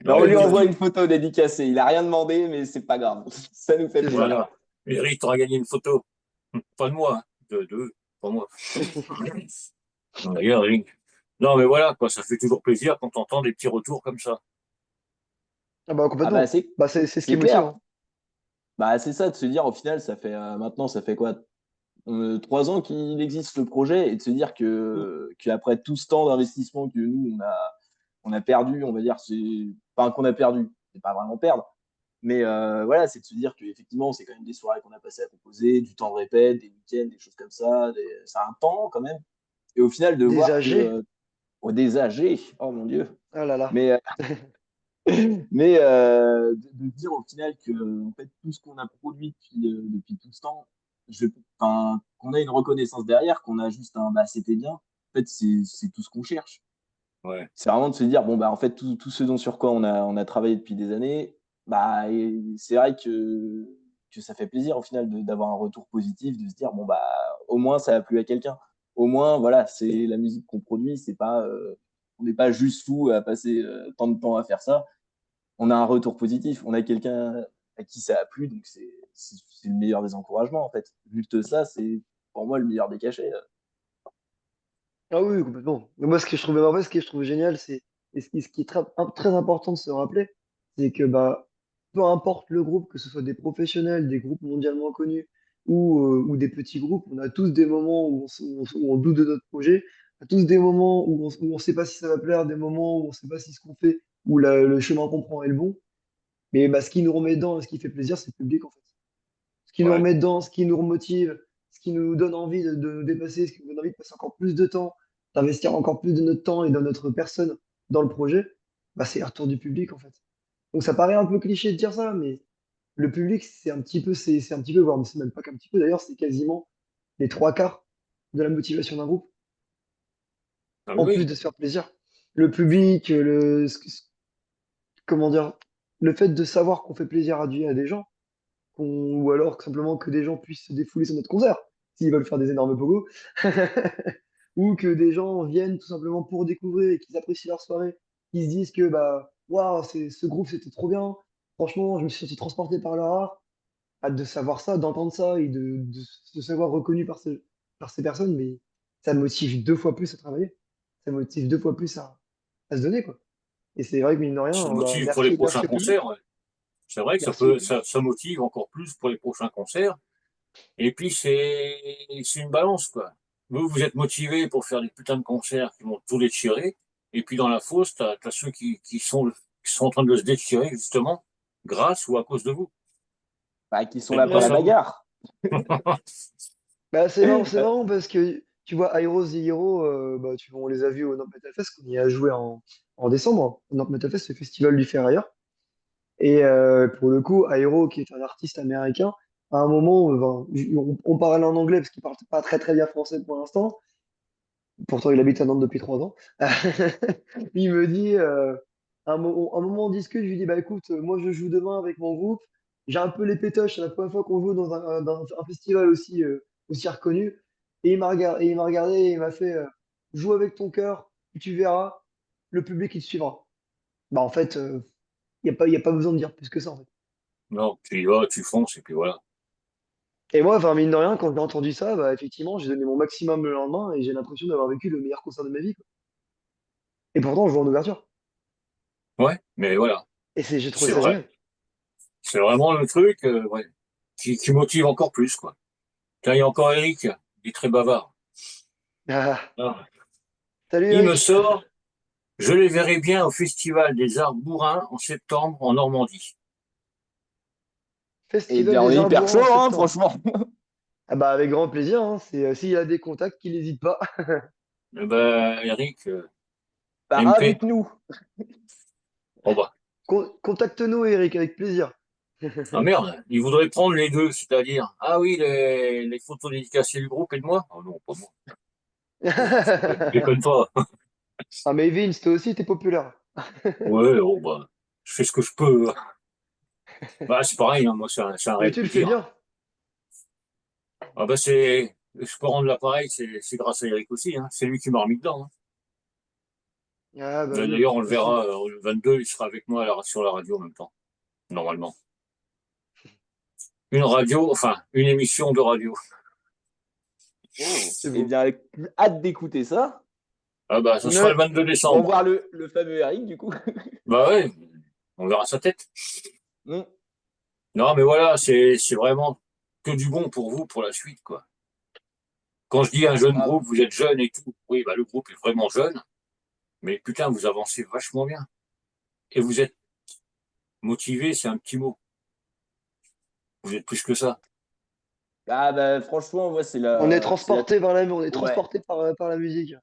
Mais Non, on il lui nous a envoie dit. une photo dédicacée. Il a rien demandé, mais c'est pas grave. Ça nous fait C'est plaisir. ça. Voilà. Eric, t'auras gagné une photo. Pas de moi, hein. De, pas moi. Non, d'ailleurs, Eric. Non, mais voilà, quoi, ça fait toujours plaisir quand on entend des petits retours comme ça. Ah bah Ah bah complètement. Bah c'est ce qui est c'est motivant, clair. hein. Bah c'est ça de se dire au final ça fait maintenant ça fait quoi 3 ans qu'il existe le projet et de se dire que qu'après tout ce temps d'investissement que nous on a perdu, on va dire c'est pas qu'on a perdu, c'est pas vraiment perdre, mais voilà c'est de se dire qu'effectivement c'est quand même des soirées qu'on a passées à composer, du temps de répète, des week-ends, des choses comme ça, c'est un temps quand même. Et au final de Des voir que âgés. des âgés, oh mon dieu, Ah là là. mais de dire au final que en fait, tout ce qu'on a produit depuis tout ce temps, enfin, qu'on a une reconnaissance derrière, qu'on a juste un bah, c'était bien, en fait, c'est tout ce qu'on cherche. Ouais. C'est vraiment de se dire, bon, bah, en fait, tout ce dont sur quoi on a travaillé depuis des années, bah, et c'est vrai que ça fait plaisir au final d'avoir un retour positif, de se dire, bon, bah, au moins ça a plu à quelqu'un. Au moins, voilà, c'est la musique qu'on produit, c'est pas, on n'est pas juste fou à passer tant de temps à faire ça, on a un retour positif, on a quelqu'un à qui ça a plu, donc c'est le meilleur des encouragements en fait. Juste ça, c'est pour moi le meilleur des cachets. Ah oui, complètement. Mais moi, en fait, ce que je trouve génial, ce qui est très important de se rappeler, c'est que bah, peu importe le groupe, que ce soit des professionnels, des groupes mondialement connus ou des petits groupes, on a tous des moments où on doute de notre projet, on a tous des moments où on sait pas si ça va plaire, des moments où on sait pas si ce qu'on fait, où le chemin qu'on prend est le bon. Mais bah, ce qui nous remet dedans et ce qui fait plaisir, c'est le public en fait. Ce qui nous Ouais. remet dedans, ce qui nous remotive, ce qui nous donne envie de nous dépasser, ce qui nous donne envie de passer encore plus de temps, d'investir encore plus de notre temps et de notre personne dans le projet, bah, c'est le retour du public en fait. Donc ça paraît un peu cliché de dire ça, mais le public, c'est un petit peu, voire c'est même pas qu'un petit peu d'ailleurs, c'est quasiment les trois quarts de la motivation d'un groupe, Ah en plus oui, de se faire plaisir. Le public, comment dire, le fait de savoir qu'on fait plaisir à des gens, ou alors que simplement que des gens puissent se défouler sur notre concert, s'ils veulent faire des énormes pogos, ou que des gens viennent tout simplement pour découvrir et qu'ils apprécient leur soirée, qu'ils se disent que bah waouh, ce groupe c'était trop bien, franchement, je me suis senti transporté par leur art. hâte de savoir ça, d'entendre ça et de se savoir reconnu par ces personnes, mais ça motive deux fois plus à travailler. Ça motive deux fois plus à se donner, quoi. Et c'est vrai que mine de rien, Ça bah, motive pour les merci prochains au public. concerts. Ouais. C'est vrai que Merci au public. ça motive encore plus pour les prochains concerts. Et puis, c'est une balance, quoi. Vous êtes motivés pour faire des putains de concerts qui vont tout déchirer. Et puis, dans la fosse, t'as ceux qui sont en train de se déchirer, justement, grâce ou à cause de vous. Bah, qui sont C'est là pour Ouais. la grâce à vous. bagarre. Bah, c'est marrant parce que tu vois, Aero Zero, bah, on les a vus au Nantes Metal Fest, qu'on y a joué en décembre. Au Nantes Metal Fest, le festival du ferrailleur. Et pour le coup, Aero, qui est un artiste américain, à un moment, on parle en anglais parce qu'il parle pas très très bien français pour l'instant. Pourtant, il habite à Nantes depuis 3 ans. Il me dit, un moment on discute, je lui dis, bah écoute, moi je joue demain avec mon groupe. J'ai un peu les pétoches, c'est la première fois qu'on joue dans un festival aussi reconnu. Et il m'a regardé et il m'a fait, joue avec ton cœur, tu verras, le public il te suivra. Bah en fait, y a pas besoin de dire plus que ça en fait. Non, tu y vas, tu fonces, et puis voilà. Et moi, enfin, mine de rien, quand j'ai entendu ça, bah effectivement, j'ai donné mon maximum le lendemain et j'ai l'impression d'avoir vécu le meilleur concert de ma vie, quoi. Et pourtant, je joue en ouverture. Ouais, mais voilà. Et j'ai trouvé C'est ça vrai. génial. C'est vraiment le truc, ouais, qui motive encore plus, quoi. Tiens, il y a encore Eric, il est très bavard. Ah, Ah. salut Il me Eric. sort, je les verrai bien au Festival des Arts Bourrins en septembre en Normandie. Eh Festival bien, on des est Arts hyper chaud, Bourrins en hein, septembre. franchement. Ah bah avec grand plaisir, hein. S'il y a des contacts, qu'il n'hésite pas. Eh ben, Eric, Bah, MP, invite-nous. oh bah. Contacte-nous Eric, avec plaisir. Ah merde, il voudrait prendre les deux, c'est-à-dire, ah oui, les photos dédicacées du groupe et de moi? Oh non, pas moi. Déconne pas. Ah mais Vince, toi aussi t'es populaire. Ouais, oh bah, je fais ce que je peux. Bah, c'est pareil, hein, moi, c'est un Mais réel tu le fais plaisir. bien. Ah bah, je peux rendre l'appareil, c'est grâce à Eric aussi, hein. C'est lui qui m'a remis dedans, hein. Ah bah oui, D'ailleurs, on le parce que verra, le 22, il sera avec moi sur la radio en même temps, normalement. Une radio, enfin, une émission de radio. c'est Eh beau. bien, hâte d'écouter ça. Ah bah, ce sera le Ouais. 22 Pour décembre. voir le fameux Eric, du coup. Bah ouais, on verra sa tête. Hmm. Non, mais voilà, c'est vraiment que du bon pour vous, pour la suite, quoi. Quand je dis un Bah, jeune grave. groupe, vous êtes jeune et tout. Oui, bah, le groupe est vraiment jeune, mais putain, vous avancez vachement bien. Et vous êtes motivé, c'est un petit mot. Vous êtes plus que ça. Ah, bah, franchement, moi, c'est la. On est Ouais. transporté par la musique.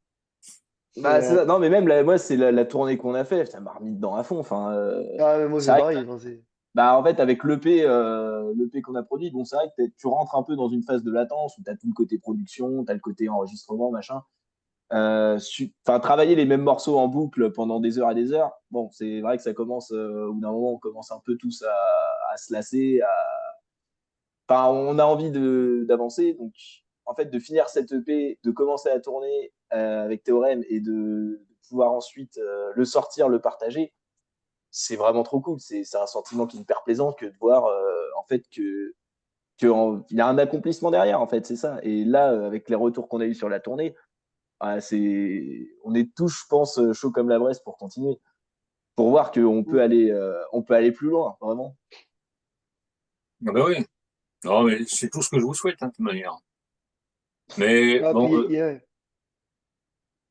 C'est Bah, c'est ça. Non, mais même, moi, c'est la tournée qu'on a fait. Ça m'a remis dedans à fond. Enfin, ah mais moi c'est c'est vrai que, pareil. Enfin, bah, en fait, avec l'EP qu'on a produit, bon, c'est vrai que tu rentres un peu dans une phase de latence où tu as tout le côté production, tu as le côté enregistrement, machin. Enfin, travailler les mêmes morceaux en boucle pendant des heures et des heures, bon, c'est vrai que ça commence, au bout d'un moment, on commence un peu tous à se lasser. Enfin, on a envie d'avancer. Donc, en fait, de finir cette EP, de commencer à tourner avec Théorème et de pouvoir ensuite le sortir, le partager, c'est vraiment trop cool. C'est un sentiment qui est hyper plaisant que de voir en fait il y a un accomplissement derrière, en fait, c'est ça. Et là, avec les retours qu'on a eu sur la tournée, on est tous, je pense, chaud comme la braise pour continuer, pour voir on peut aller plus loin, vraiment. Ah bah oui. Non, mais c'est tout ce que je vous souhaite, hein, de toute manière. Mais ah puis bon,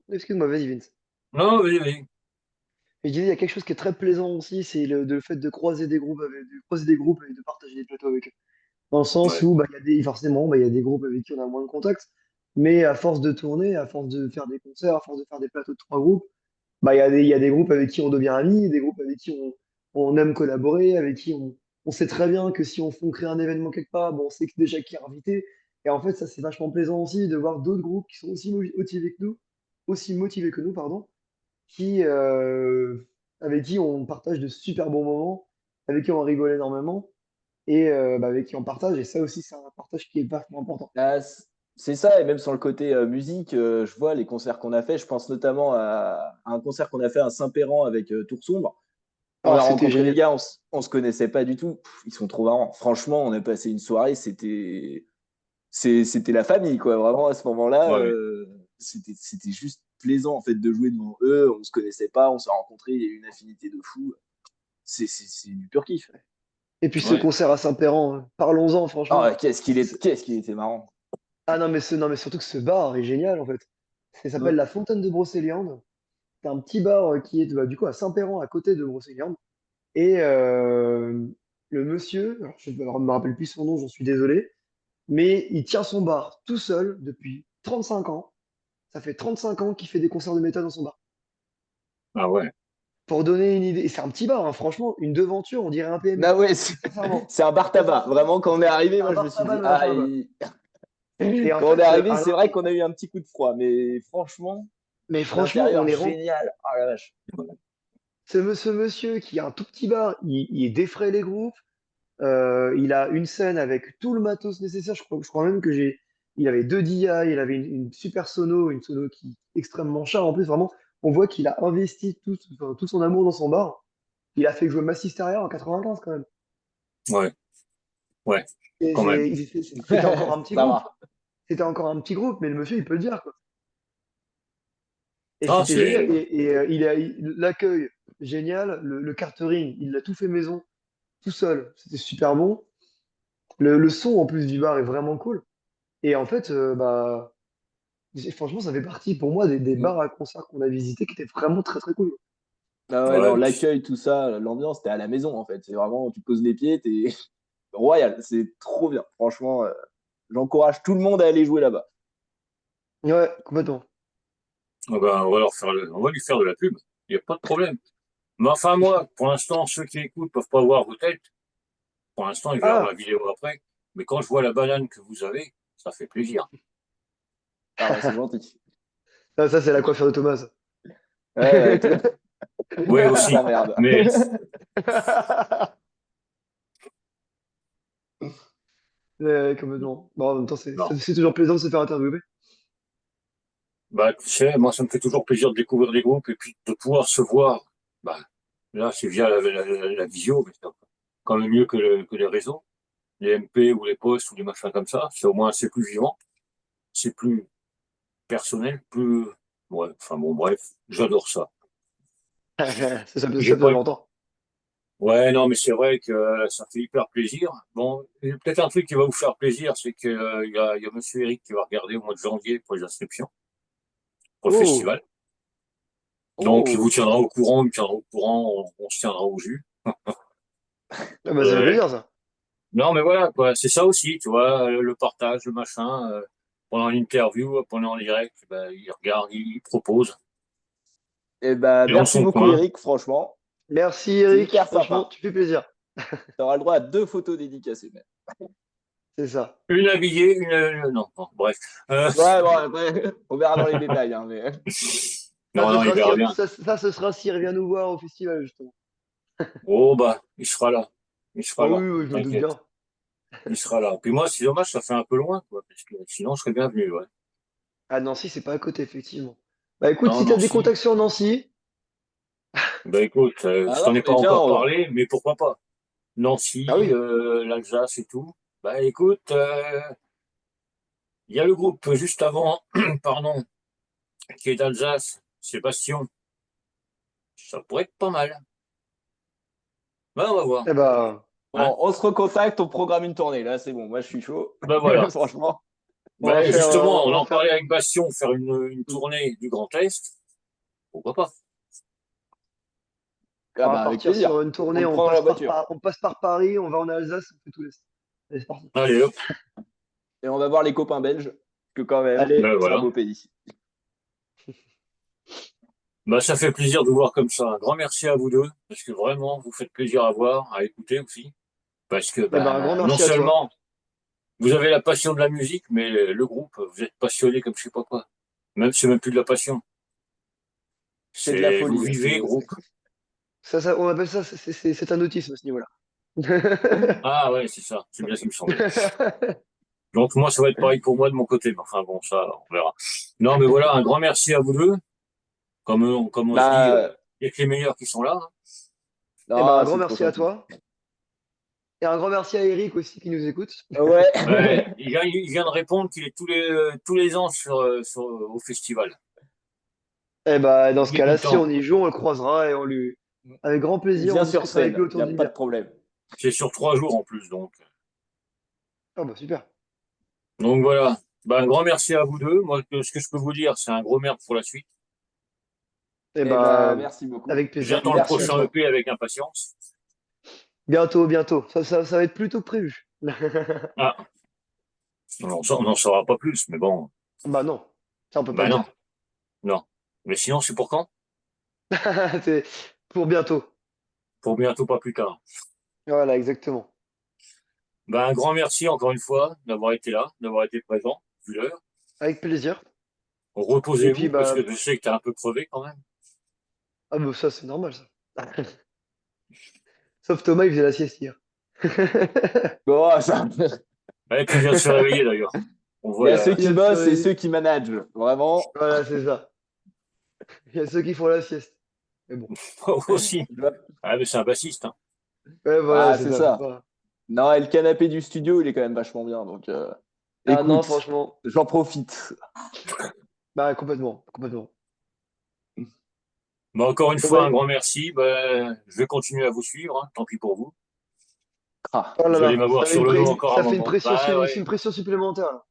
excuse-moi, vas-y Vince. non, vas-y, vas-y. Et je disais, il y a quelque chose qui est très plaisant aussi, c'est le fait de croiser des groupes de croiser des groupes et de partager des plateaux avec eux. Dans le sens Ouais. où bah, forcément, bah, il y a des groupes avec qui on a moins de contact, mais à force de tourner, à force de faire des concerts, à force de faire des plateaux de trois groupes, bah, il y a des groupes avec qui on devient amis, des groupes avec qui on aime collaborer, avec qui on sait très bien que si on crée un événement quelque part, bon, on sait déjà qui est invité. Et en fait, ça, c'est vachement plaisant aussi de voir d'autres groupes qui sont aussi motivés que nous, pardon, qui, avec qui on partage de super bons moments, avec qui on rigole énormément et bah, avec qui on partage. Et ça aussi, c'est un partage qui est vachement important. Ah, c'est ça, et même sur le côté musique, je vois les concerts qu'on a fait. Je pense notamment à un concert qu'on a fait à Saint-Péran avec Tour Sombre. On Ah, a c'était rencontré les génial. gars, on se connaissait pas du tout. Ils sont trop marrants. Franchement, on a passé une soirée, c'était la famille, quoi. Vraiment, à ce moment-là, Ouais, c'était juste plaisant, en fait, de jouer devant eux. On se connaissait pas, on s'est rencontrés, il y a eu une affinité de fou. C'est du pur kiff. Et puis ce ouais. concert à Saint-Péran, parlons-en, franchement. Ah, qu'est-ce qu'il était marrant. Ah non, non, mais surtout que ce bar est génial, en fait. Ça s'appelle Hum. la Fontaine de Brocéliande. C'est un petit bar qui est du coup à Saint-Péran, à côté de Brocéliande. Et le monsieur, alors je ne me rappelle plus son nom, j'en suis désolé, mais il tient son bar tout seul depuis 35 ans. Ça fait 35 ans qu'il fait des concerts de métal dans son bar. Ah ouais. Pour donner une idée, et c'est un petit bar, hein, franchement, une devanture, on dirait un PMU. Bah ouais, Sincèrement. c'est un bar tabac. Sincèrement, Vraiment, quand on est arrivé, c'est un moi, je me bar suis tabac dit, de la ah, fin, quoi. Et en quand on est fait, arrivé, c'est vrai qu'on a eu un petit coup de froid, mais franchement, mais franchement, on l'intérieur, est rentré. génial. Ah la vache. Ce monsieur qui a un tout petit bar, il défraie les groupes. Il a une scène avec tout le matos nécessaire. Je crois même que il avait deux DI, il avait une super sono, une sono qui est extrêmement chère. En plus, vraiment, on voit qu'il a investi enfin, tout son amour dans son bar. Il a fait jouer Massisteria en 95 quand même. Ouais, ouais, Et quand même. c'était encore un petit Ça groupe. va. C'était encore un petit groupe, mais le monsieur, il peut le dire, quoi. Et Ah, c'était génial. c'est. L'accueil, génial. Le catering, il a tout fait maison, tout seul. C'était super bon. Le son, en plus, du bar est vraiment cool. Et en fait, bah, franchement, ça fait partie pour moi des bars à concert qu'on a visités qui étaient vraiment très très cool. Ah ouais, non, Ouais, l'accueil, tout ça, l'ambiance, t'es à la maison, en fait. C'est vraiment, tu poses les pieds, t'es royal. C'est trop bien. Franchement, j'encourage tout le monde à aller jouer là-bas. Ouais, complètement. ah ben, on va lui faire de la pub. Il n'y a pas de problème. Mais enfin, moi, pour l'instant, ceux qui écoutent peuvent pas voir vos têtes. Pour l'instant, ils verront la Ah! vidéo après. Mais quand je vois la banane que vous avez, ça fait plaisir. Ah bah, c'est gentil. Ça, c'est la coiffure de Thomas. Ouais, ouais, tout... Oui, toute sa aussi. merde. Mais, Ouais, complètement. Bon, en même temps, non. c'est toujours plaisant de se faire interviewer. Bah, tu sais, moi, ça me fait toujours plaisir de découvrir des groupes et puis de pouvoir se voir. Bah, là, c'est via la visio, mais c'est quand même mieux que les réseaux, les MP ou les posts ou les machins comme ça. C'est au moins, c'est plus vivant, c'est plus personnel, plus, ouais, enfin bon, bref, j'adore ça. C'est J'ai ça plus pas, important. ouais, non, mais c'est vrai que ça fait hyper plaisir. Bon, il y a peut-être un truc qui va vous faire plaisir, c'est que, il y a Monsieur Eric qui va regarder au mois de janvier pour les inscriptions, pour le Oh! festival. Donc, il vous Oh! tiendra au courant, il me tiendra au courant, on se tiendra au jus. Ah bah, ça fait Ouais. plaisir, ça. Non, mais voilà, quoi, c'est ça aussi, tu vois, le partage, le machin, pendant l'interview, pendant le direct, ben, il regarde, il propose. Eh bah, Dans merci son beaucoup, coin. Eric, franchement. Merci, C'est Eric. hyper Franchement, sympa. tu fais plaisir. Tu auras le droit à 2 photos dédicacées, même. C'est ça. Une habillée, non, bon, bref. Ouais, bon, après, on verra dans les détails, hein, mais... Ça, Non, non, il verra bien. ce sera s'il revient nous voir au festival, justement. Oh, bah, il sera là. Il sera Oh là, oui, oui, je me doute t'inquiète. bien. Il sera là. Puis moi, c'est dommage, ça fait un peu loin, quoi, parce que sinon, je serais bien venu, ouais. Ah, Nancy, c'est pas à côté, effectivement. Bah écoute, Non, si t'as non, des si. contacts sur Nancy, Bah, écoute, Ah je non, t'en ai pas mais tiens, encore parlé, mais pourquoi pas? ah Nancy, oui. l'Alsace et tout. Bah, écoute, il y a le groupe juste avant, pardon, qui est d'Alsace, Sébastien. Ça pourrait être pas mal. Bah, on va voir. Eh bah, Hein? on se recontacte, on programme une tournée. Là, c'est bon, moi, je suis chaud. Bah, voilà. Franchement. Bah, justement, on on va en faire, parlait avec Bastien, faire une tournée du Grand Est. Pourquoi pas? Ah on va bah, avec partir plaisir. sur une On tournée, te prend dans la voiture. On passe par Paris, on va en Alsace, on fait tout l'Est. Allez, c'est parti. Allez, hop. Et on va voir les copains belges, que quand même, Allez, Ben c'est un voilà. beau pays. Bah, ça fait plaisir de vous voir comme ça. Un grand merci à vous deux, parce que vraiment, vous faites plaisir à voir, à écouter aussi. Parce que, eh ben, un grand bah, non merci à toi. seulement vous avez la passion de la musique, mais le groupe, vous êtes passionné comme je sais pas quoi. Même, c'est même plus de la passion. C'est de la C'est, vous folie. vivez groupe. On appelle ça, c'est un autisme à ce niveau-là. Ah ouais, c'est ça. C'est bien ce qui me semblait. Donc, moi, ça va être pareil pour moi de mon côté. Mais enfin, bon, ça, on verra. Non, mais voilà, un grand merci à vous deux. Comme on se dit, Bah, il y a que les meilleurs qui sont là. Hein. Eh ben, Non, un grand c'est trop merci à gentil. toi. Et un grand merci à Eric aussi qui nous écoute. Ouais. Ouais, il vient de répondre qu'il est tous les ans au festival. Eh ben, dans ce Il est cas-là, si on content. y joue, on le croisera et avec grand Il plaisir, on vient sur discutera avec lui scène, il autour n'y a d'une pas de bière. problème. C'est sur 3 jours en plus, donc. Ah bah super. Donc voilà. Ben, un grand merci à vous deux. Moi, ce que je peux vous dire, c'est un gros merde pour la suite. Eh Eh ben, ben, merci beaucoup. avec plaisir. J'attends le Merci à Merci. prochain toi. EP avec impatience. Bientôt, bientôt. Ça va être plus tôt que prévu. Ah, on n'en saura pas plus, mais bon. Bah non, ça on peut pas Ben le non, dire. non. Mais sinon, c'est pour quand? C'est pour bientôt. Pour bientôt, pas plus tard. Voilà, exactement. Ben, un grand merci encore une fois d'avoir été là, d'avoir été présent, vu l'heure. Avec plaisir. Et puis Reposez-vous, parce que bah, je sais que t'es un peu crevé quand même. ah bah ça c'est normal ça. Sauf Thomas, il faisait la sieste hier. Bon, ça. Et puis, il vient de se réveiller d'ailleurs. On Il y voit a ceux Il qui vient de se bossent et ceux réveiller. qui managent. Vraiment. Voilà, c'est ça. Il y a ceux qui font la sieste. Mais bon. aussi. Ah, mais c'est un bassiste, hein. Ouais, voilà, Ah, c'est c'est ça. Faut ça. pas... Non, et le canapé du studio, il est quand même vachement bien. Donc, Ah non, écoute, franchement. j'en profite. Bah complètement, complètement. Bah, encore une Bon, bah, fois, un grand merci. Bah, je vais continuer à vous suivre, hein, tant pis pour vous. Ah, oh là Vous allez là, m'avoir sur le dos encore un ça fait une moment. pression, Bah c'est ouais. une pression supplémentaire là.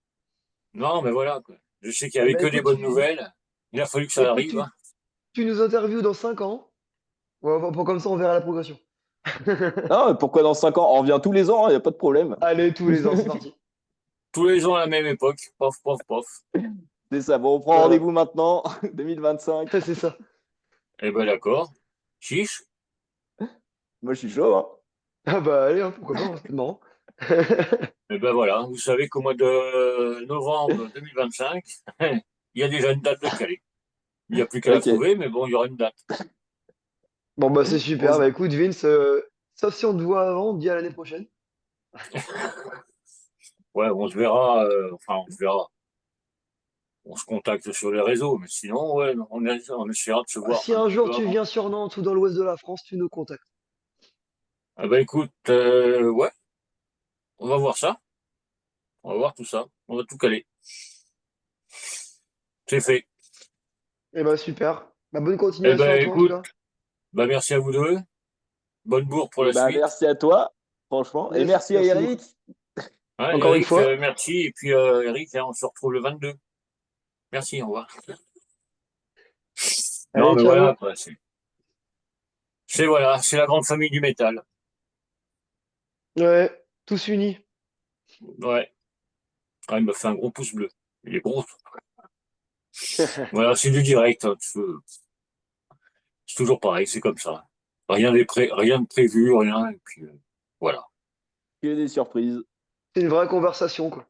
Non, mais voilà, quoi. Je sais qu'il n'y Eh avait ben que des écoute, bonnes nouvelles. Il a fallu que ça écoute, arrive, hein. tu nous interviews dans 5 ans. Ouais, comme ça on verra la progression. non, mais pourquoi dans 5 ans? On revient tous les ans, il n'y a pas de problème. Allez, tous les ans, c'est parti. Tous les ans à la même époque. Pof, pof, pof. C'est ça. Bon, on prend Voilà, rendez-vous maintenant, 2025. c'est ça. Eh ben d'accord. Chiche. Moi, je suis chaud, hein. Ah bah allez, hein, pourquoi pas, hein, c'est marrant. Eh ben voilà. Vous savez qu'au mois de novembre 2025, il y a déjà une date de calé. Il n'y a plus qu'à la Ok. trouver, mais bon, il y aura une date. Bon bah c'est On super, se- bah écoute Vince, sauf si on te voit avant, on te dit à l'année prochaine. Ouais, on se verra. Enfin, on se verra. On se contacte sur les réseaux, mais sinon, ouais, on essaiera de se Ah, voir si un un petit jour peu tu avant. viens sur Nantes ou dans l'ouest de la France, tu nous contactes. Ah bah écoute, ouais, on va voir ça. On va voir tout ça. On va tout caler. C'est fait. Eh bah super. Bah bonne Eh continuation à ben toi en tout écoute, cas. bah merci à vous deux. Bonne bourre pour Eh la ben, suite. merci à toi, franchement. Et Yes, merci à merci beaucoup. Eric. Hein, Encore une Eric, fois. merci. Et puis Eric, hein, on se retrouve le 22. Merci, au revoir. Non, Allez, mais voilà, ciao. quoi. Voilà, c'est la grande famille du métal. Ouais, tous unis. Ouais. Ah, il m'a fait un gros pouce bleu. Il est gros. Voilà, c'est du direct, hein, c'est toujours pareil, c'est comme ça. Rien de prévu, rien. Et puis voilà. Que des surprises. C'est une vraie conversation quoi.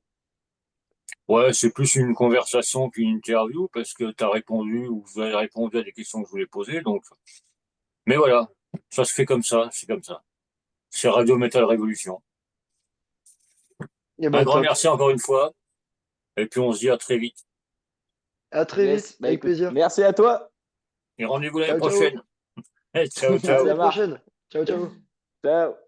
Ouais, c'est plus une conversation qu'une interview parce que tu as répondu ou vous avez répondu à des questions que je voulais poser. Donc, mais voilà, ça se fait comme ça, c'est comme ça. C'est Radio Metal Révolution. Eh Un bah grand top. merci encore une fois. Et puis on se dit à très vite. À très Yes. vite, Bah avec écoute, plaisir. merci à toi. Et rendez-vous l'année Ciao, ciao. prochaine. Ciao, À ciao. l'année Ça marche. prochaine. Ciao, ciao. Ciao.